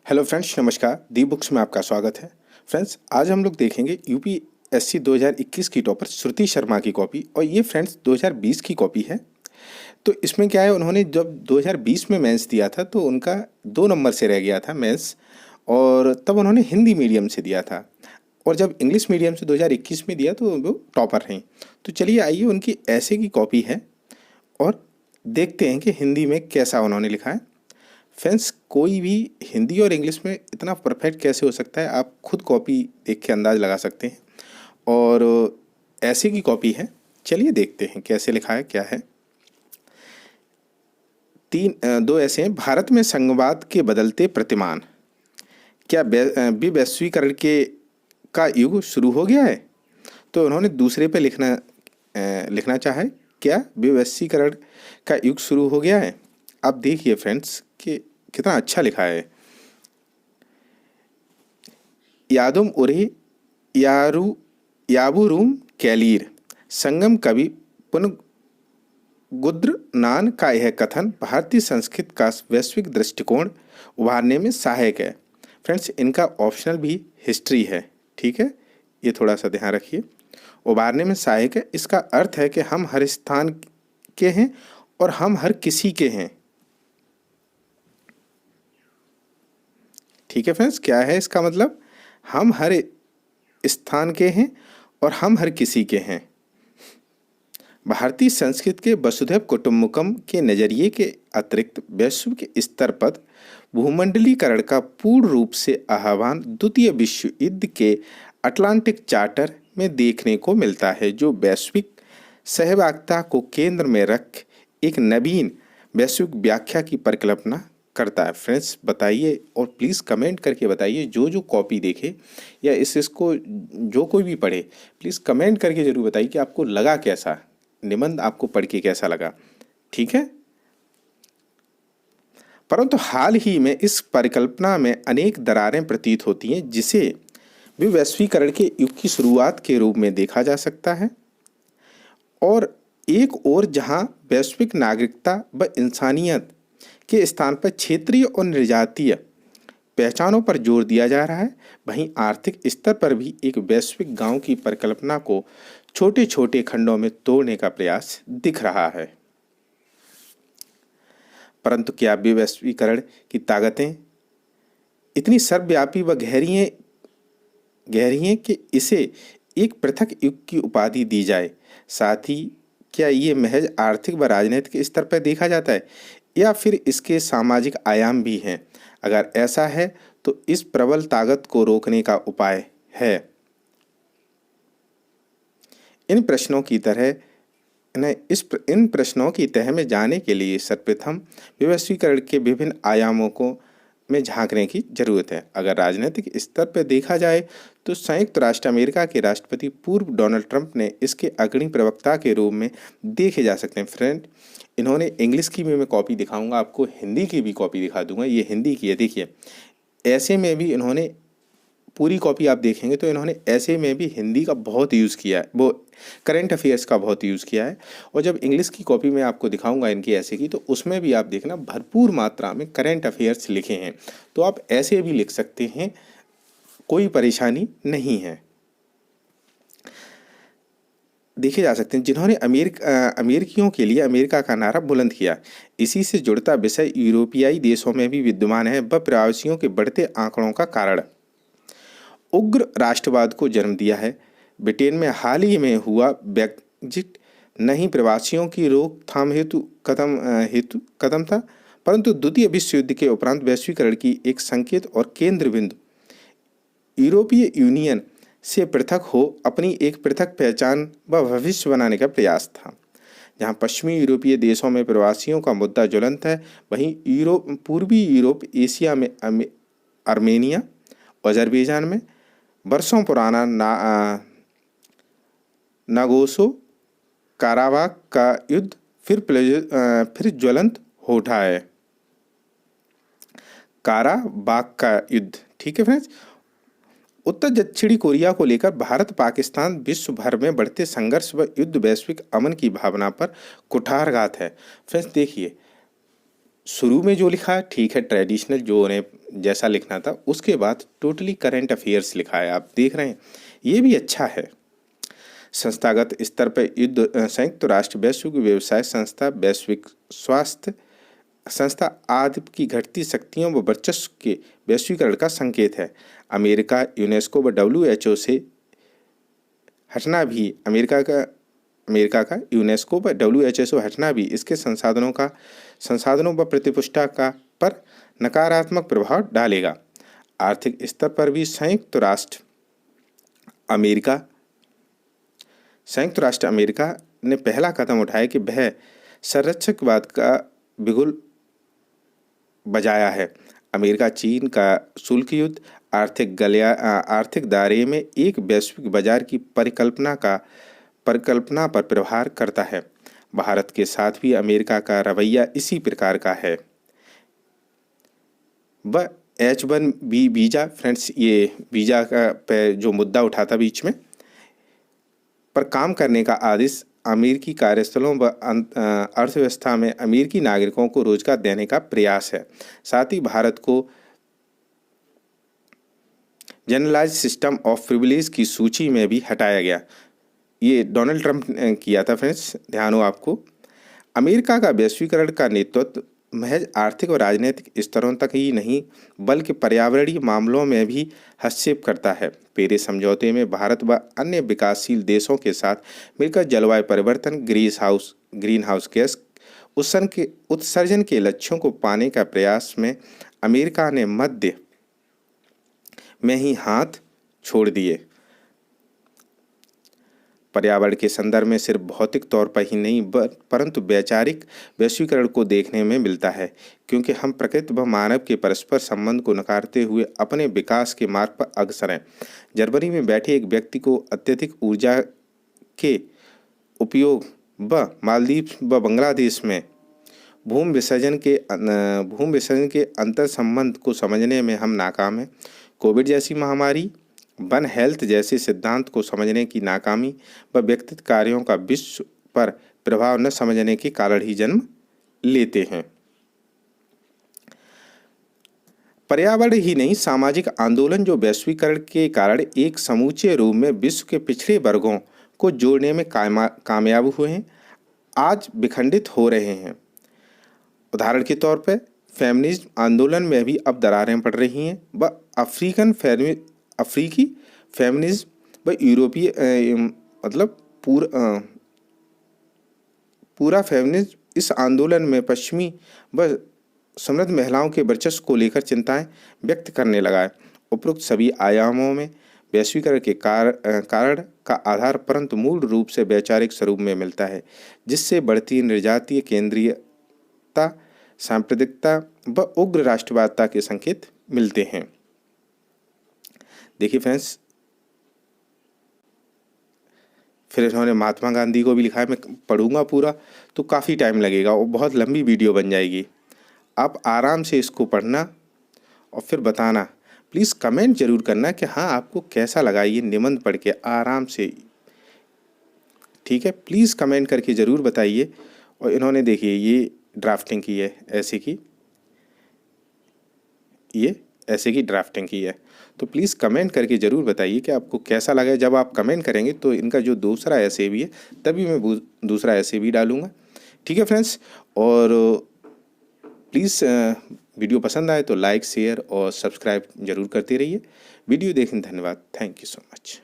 Hello friends, नमस्कार। दी books में आपका स्वागत है। फ्रेंड्स, आज हम लोग देखेंगे यूपीएससी 2021 की टॉपर श्रुति शर्मा की कॉपी, और ये फ्रेंड्स 2020 की कॉपी है। तो इसमें क्या है, उन्होंने जब 2020 में मेंस दिया था तो उनका 2 नंबर से रह गया था मेंस, और तब उन्होंने हिंदी मीडियम से दिया था। और जब इंग्लिश मीडियम से 2021 में दिया तो वो टॉपर रहीं। तो चलिए आइए, उनकी ऐसे की कॉपी है और देखते हैं कि हिंदी में कैसा उन्होंने लिखा है। फ्रेंड्स, कोई भी हिंदी और इंग्लिश में इतना परफेक्ट कैसे हो सकता है, आप खुद कॉपी देख के अंदाज लगा सकते हैं। और ऐसे की कॉपी है। चलिए देखते हैं कैसे लिखा है, क्या है। दो ऐसे हैं। भारत में संघवाद के बदलते प्रतिमान, क्या वैश्वीकरण के का युग शुरू हो गया है? तो उन्होंने दूसरे पे लिखना चाहा है, क्या वैश्वीकरण का युग शुरू हो गया है। आप देखिए फ्रेंड्स कि कितना अच्छा लिखा है। यादुम उरे यारू याबुरूम कैलीर संगम कवि पुनगुद्र नान का यह कथन भारतीय संस्कृत का वैश्विक दृष्टिकोण उभारने में सहायक है। फ्रेंड्स, इनका ऑप्शनल भी हिस्ट्री है, ठीक है, ये थोड़ा सा ध्यान रखिए। उभारने में सहायक है, इसका अर्थ है कि हम हर स्थान के हैं और हम हर किसी के हैं। ठीक है फ्रेंड्स, क्या है इसका मतलब? हम हर स्थान के हैं और हम हर किसी के हैं। भारतीय संस्कृति के वसुधैव कुटुम्बकम के नजरिए के अतिरिक्त वैश्विक स्तर पर भूमंडलीकरण का पूर्ण रूप से आह्वान द्वितीय विश्व युद्ध के अटलांटिक चार्टर में देखने को मिलता है, जो वैश्विक सहभागिता को केंद्र में रख एक नवीन वैश्विक व्याख्या की परिकल्पना करता है। फ्रेंड्स, बताइए और प्लीज़ कमेंट करके बताइए, जो कॉपी देखे या इसको जो कोई भी पढ़े, प्लीज़ कमेंट करके ज़रूर बताइए कि आपको लगा कैसा, निबंध आपको पढ़ के कैसा लगा। ठीक है। परंतु हाल ही में इस परिकल्पना में अनेक दरारें प्रतीत होती हैं, जिसे भी वैश्वीकरण के युग की शुरुआत के रूप में देखा जा सकता है। और एक और जहां वैश्विक नागरिकता व इंसानियत के स्थान पर क्षेत्रीय और निर्जातीय पहचानों पर जोर दिया जा रहा है, वहीं आर्थिक स्तर पर भी एक वैश्विक गांव की परिकल्पना को छोटे छोटे खंडों में तोड़ने का प्रयास दिख रहा है। परंतु क्या वैश्वीकरण की ताकतें इतनी सर्वव्यापी व गहरी हैं कि इसे एक पृथक युग की उपाधि दी जाए? साथ ही क्या ये महज आर्थिक व राजनीतिक स्तर पर देखा जाता है, या फिर इसके सामाजिक आयाम भी हैं? अगर ऐसा है तो इस प्रबल ताकत को रोकने का उपाय है? इन प्रश्नों की तह में जाने के लिए सर्वप्रथम वैश्वीकरण के विभिन्न आयामों को में झांकने की जरूरत है। अगर राजनीतिक स्तर पर देखा जाए तो संयुक्त राष्ट्र अमेरिका के राष्ट्रपति पूर्व डोनाल्ड ट्रंप ने इसके अग्रणी प्रवक्ता के रूप में देखे जा सकते हैं। फ्रेंड, इन्होंने इंग्लिश की भी मैं कॉपी दिखाऊंगा आपको, हिंदी की भी कॉपी दिखा दूंगा। ये हिंदी की है, देखिए। ऐसे में भी इन्होंने पूरी कॉपी आप देखेंगे तो इन्होंने ऐसे में भी हिंदी का बहुत यूज़ किया है, वो करंट अफेयर्स का बहुत यूज़ किया है। और जब इंग्लिश की कॉपी में आपको दिखाऊंगा इनकी ऐसे की, तो उसमें भी आप देखना भरपूर मात्रा में करंट अफेयर्स लिखे हैं। तो आप ऐसे भी लिख सकते हैं, कोई परेशानी नहीं है। देखे जा सकते हैं जिन्होंने अमेरिकियों के लिए अमेरिका का नारा बुलंद किया। इसी से जुड़ता विषय यूरोपियाई देशों में भी विद्यमान है, व प्रवासियों के बढ़ते आंकड़ों का कारण उग्र राष्ट्रवाद को जन्म दिया है। ब्रिटेन में हाल ही में हुआ ब्रेक्जिट नहीं प्रवासियों की रोकथाम हेतु कदम था, परंतु द्वितीय विश्व युद्ध के उपरांत वैश्वीकरण की एक संकेत और केंद्र बिंदु यूरोपीय यूनियन से पृथक हो अपनी एक पृथक पहचान व भविष्य बनाने का प्रयास था। जहां पश्चिमी यूरोपीय देशों में प्रवासियों का मुद्दा ज्वलंत है, वहीं पूर्वी यूरोप एशिया में आर्मेनिया, अजरबैजान में वर्षों पुराना नागोसो काराबाख का युद्ध फिर ज्वलंत हो उठा है। काराबाख का युद्ध, ठीक है फ्रेंड्स। उत्तर दक्षिणी कोरिया को लेकर भारत पाकिस्तान विश्व भर में बढ़ते संघर्ष व युद्ध वैश्विक अमन की भावना पर कुठारघात है। फ्रेंड्स, देखिए शुरू में जो लिखा है ठीक है, ट्रेडिशनल जो उन्हें जैसा लिखना था, उसके बाद टोटली करंट अफेयर्स लिखा है, आप देख रहे हैं, ये भी अच्छा है। संस्थागत स्तर पर संयुक्त राष्ट्र वैश्विक व्यवसाय संस्था, वैश्विक स्वास्थ्य संस्था आदि की घटती शक्तियों व वर्चस्व के वैश्वीकरण का संकेत है। अमेरिका, यूनेस्को व WHO से हटना भी अमेरिका का यूनेस्को व WHO से हटना भी इसके संसाधनों व प्रतिपुष्टि का पर नकारात्मक प्रभाव डालेगा। आर्थिक स्तर पर भी संयुक्त राष्ट्र अमेरिका ने पहला कदम उठाया कि वह संरक्षकवाद का बिगुल बजाया है। अमेरिका चीन का शुल्क युद्ध आर्थिक दायरे में एक वैश्विक बाजार की परिकल्पना पर प्रहार करता है। भारत के साथ भी अमेरिका का रवैया इसी प्रकार का है। वह H1B वीज़ा, फ्रेंड्स ये वीज़ा का पे जो मुद्दा उठा था बीच में, पर काम करने का आदेश अमेरिकी कार्यस्थलों व अर्थव्यवस्था में अमेरिकी नागरिकों को रोजगार देने का प्रयास है। साथ ही भारत को जनरलाइज सिस्टम ऑफ प्रिविलेज की सूची में भी हटाया गया। ये डोनाल्ड ट्रंप ने किया था फ्रेंड्स, ध्यान हो आपको। अमेरिका का वैश्वीकरण का नेतृत्व महज आर्थिक और राजनीतिक स्तरों तक ही नहीं बल्कि पर्यावरणीय मामलों में भी हस्तक्षेप करता है। पेरिस समझौते में भारत व अन्य विकासशील देशों के साथ मिलकर जलवायु परिवर्तन, ग्रीन हाउस गैस उत्सर्जन के लक्ष्यों को पाने का प्रयास में अमेरिका ने मध्य में ही हाथ छोड़ दिए। पर्यावरण के संदर्भ में सिर्फ भौतिक तौर पर ही नहीं परंतु वैचारिक वैश्वीकरण को देखने में मिलता है, क्योंकि हम प्रकृति व मानव के परस्पर संबंध को नकारते हुए अपने विकास के मार्ग पर अग्रसर हैं। जर्मनी में बैठे एक व्यक्ति को अत्यधिक ऊर्जा के उपयोग व मालदीव व बांग्लादेश में भूमि विसर्जन के अंतर संबंध को समझने में हम नाकाम हैं। कोविड जैसी महामारी, वन हेल्थ जैसे सिद्धांत को समझने की नाकामी व व्यक्तिगत कार्यों का विश्व पर प्रभाव न समझने के कारण ही जन्म लेते हैं। पर्यावरण ही नहीं, सामाजिक आंदोलन जो वैश्वीकरण के कारण एक समूचे रूप में विश्व के पिछड़े वर्गों को जोड़ने में कामयाब हुए हैं, आज विखंडित हो रहे हैं। उदाहरण के तौर पर फेमिनिज्म आंदोलन में भी अब दरारें पड़ रही हैं व अफ्रीकी फेमिनिज्म व यूरोपीय पूरा फेमिनिज्म इस आंदोलन में पश्चिमी व समृद्ध महिलाओं के वर्चस्व को लेकर चिंताएं व्यक्त करने लगा है। उपरोक्त सभी आयामों में वैश्वीकरण के कारण का आधार परंतु मूल रूप से वैचारिक स्वरूप में मिलता है, जिससे बढ़ती निर्जातीय केंद्रीयता, सांप्रदायिकता व उग्र राष्ट्रवादता के संकेत मिलते हैं। देखिए फ्रेंड्स, फिर इन्होंने महात्मा गांधी को भी लिखा है। मैं पढ़ूंगा पूरा तो काफ़ी टाइम लगेगा और बहुत लंबी वीडियो बन जाएगी। आप आराम से इसको पढ़ना और फिर बताना। प्लीज़ कमेंट जरूर करना कि हाँ आपको कैसा लगा ये निबंध पढ़ के आराम से, ठीक है। प्लीज़ कमेंट करके ज़रूर बताइए। और इन्होंने देखिए ये ड्राफ्टिंग की है, ऐसे की ड्राफ्टिंग की है। तो प्लीज़ कमेंट करके ज़रूर बताइए कि आपको कैसा लगा। जब आप कमेंट करेंगे तो इनका जो दूसरा ऐसे भी है तभी मैं दूसरा ऐसे भी डालूँगा, ठीक है फ्रेंड्स। और प्लीज़ वीडियो पसंद आए तो लाइक, शेयर और सब्सक्राइब ज़रूर करते रहिए। वीडियो देखने धन्यवाद। Thank you so much.